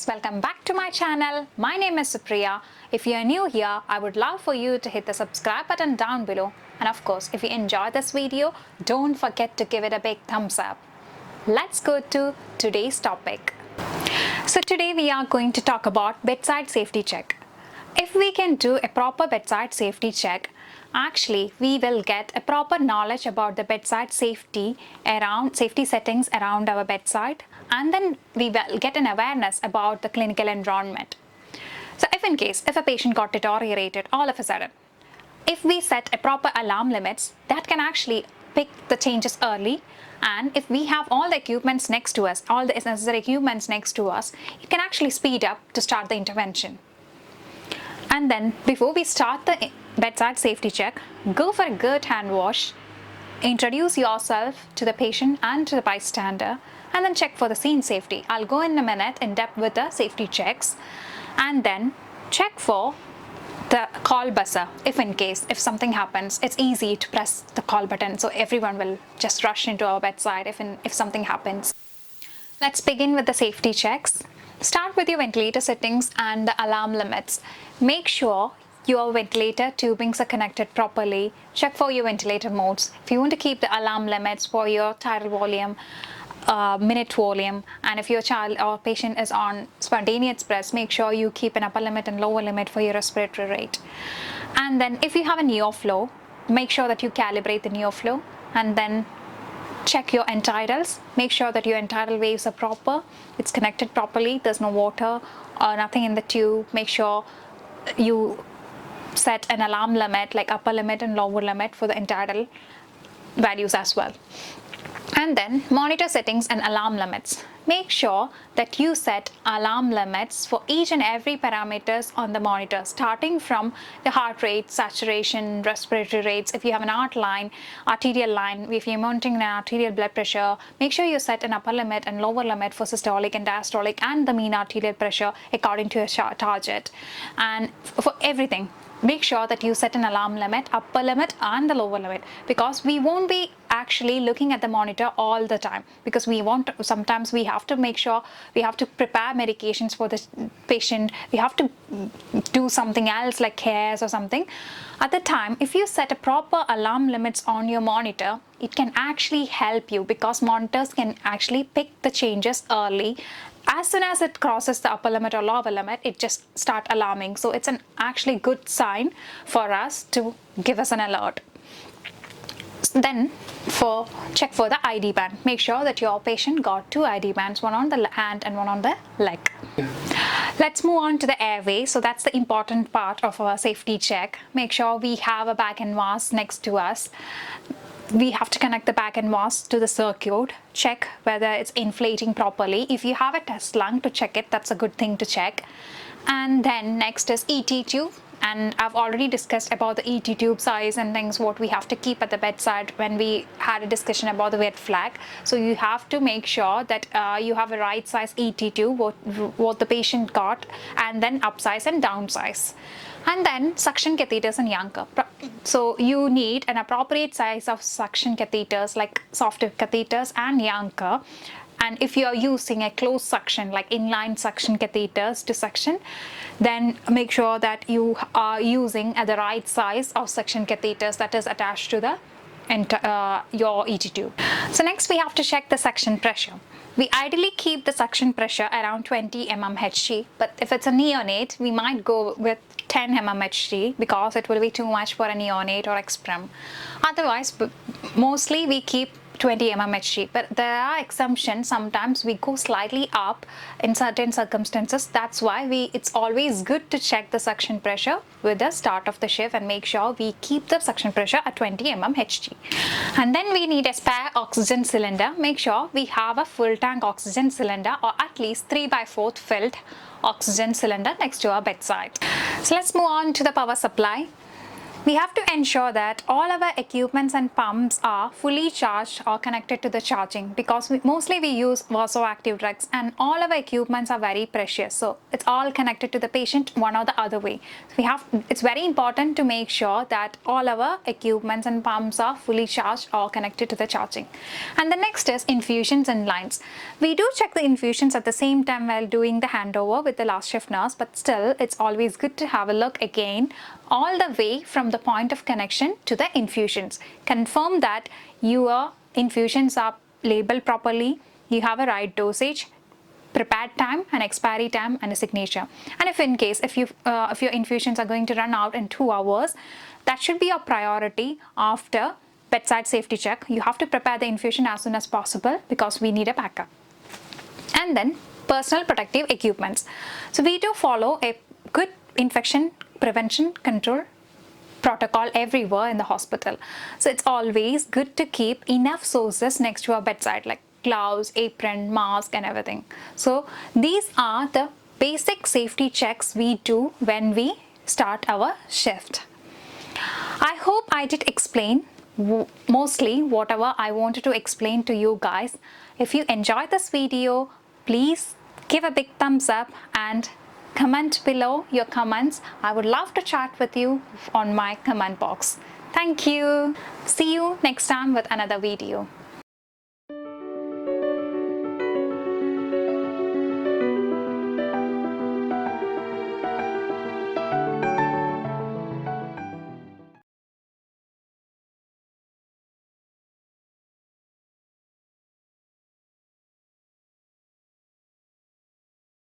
welcome back to my channel. My name is Supriya. If you are new here, I would love for you to hit the subscribe button down below. And of course, if you enjoy this video, don't forget to give it a big thumbs up. Let's go to today's topic. So today we are going to talk about bedside safety check. If we can do a proper bedside safety check, actually we will get a proper knowledge about the bedside safety settings around our bedside, and then we will get an awareness about the clinical environment. So if a patient got deteriorated all of a sudden, if we set a proper alarm limits, that can actually pick the changes early. And if we have all the equipments next to us, all the necessary equipments next to us, it can actually speed up to start the intervention. And then before we start the bedside safety check, go for a good hand wash, introduce yourself to the patient and to the bystander, and then check for the scene safety. I'll go in a minute in depth with the safety checks, and then check for the call buzzer. If something happens, it's easy to press the call button, so everyone will just rush into our bedside if something happens. Let's begin with the safety checks. Start with your ventilator settings and the alarm limits. Make sure your ventilator tubings are connected properly. Check for your ventilator modes. If you want to keep the alarm limits for your tidal volume, minute volume, and if your child or patient is on spontaneous breaths, make sure you keep an upper limit and lower limit for your respiratory rate. And then if you have a neoflow, make sure that you calibrate the neoflow, and then check your end tidals. Make sure that your end tidal waves are proper, it's connected properly, there's no water or nothing in the tube. Make sure you set an alarm limit, like upper limit and lower limit for the end tidal values as well. And then monitor settings and alarm limits. Make sure that you set alarm limits for each and every parameters on the monitor, starting from the heart rate, saturation, respiratory rates. If you have an arterial line, if you're monitoring an arterial blood pressure, make sure you set an upper limit and lower limit for systolic and diastolic and the mean arterial pressure according to your target. And for everything, make sure that you set an alarm limit, upper limit and the lower limit, because we won't be actually looking at the monitor all the time, because sometimes we have to make sure we have to prepare medications for the patient, we have to do something else like cares or something. At the time, if you set a proper alarm limits on your monitor, it can actually help you, because monitors can actually pick the changes early. As soon as it crosses the upper limit or lower limit, it just start alarming. So it's an actually good sign for us to give us an alert. Then check for the ID band. Make sure that your patient got 2 ID bands, one on the hand and one on the leg. Let's move on to the airway. So that's the important part of our safety check. Make sure we have a bag and mask next to us. We have to connect the bag and mask to the circuit. Check whether it's inflating properly. If you have a test lung to check it, that's a good thing to check. And then next is ET tube. And I've already discussed about the ET tube size and things, what we have to keep at the bedside when we had a discussion about the red flag. So you have to make sure that you have a right size ET tube, what the patient got, and then upsize and downsize. And then suction catheters and Yanker. So you need an appropriate size of suction catheters like soft catheters and Yanker. And if you are using a closed suction like inline suction catheters to suction, then make sure that you are using the right size of suction catheters that is attached to the your ET tube. So next we have to check the suction pressure. We ideally keep the suction pressure around 20 mmHg, but if it's a neonate, we might go with 10 mmHg because it will be too much for a neonate or exprim. Otherwise, mostly we keep 20 mmHg, but there are exemptions. Sometimes we go slightly up in certain circumstances. That's why it's always good to check the suction pressure with the start of the shift and make sure we keep the suction pressure at 20 mmHg. And then we need a spare oxygen cylinder. Make sure we have a full tank oxygen cylinder, or at least 3/4 filled oxygen cylinder next to our bedside. So let's move on to the power supply. We have to ensure that all our equipments and pumps are fully charged or connected to the charging, because mostly we use vasoactive drugs and all our equipments are very precious. So it's all connected to the patient one or the other way. So it's very important to make sure that all our equipments and pumps are fully charged or connected to the charging. And the next is infusions and lines. We do check the infusions at the same time while doing the handover with the last shift nurse, but still it's always good to have a look again all the way from the point of connection to the infusions. Confirm that your infusions are labeled properly, you have a right dosage, prepared time and expiry time and a signature. And if your infusions are going to run out in 2 hours, that should be your priority after bedside safety check. You have to prepare the infusion as soon as possible because we need a backup. And then personal protective equipments. So we do follow a good infection prevention control protocol everywhere in the hospital. So it's always good to keep enough sources next to our bedside, like gloves, apron, mask and everything. So these are the basic safety checks we do when we start our shift. I hope I did explain mostly whatever I wanted to explain to you guys. If you enjoyed this video, please give a big thumbs up and comment below your comments. I would love to chat with you on my comment box. Thank you. See you next time with another video.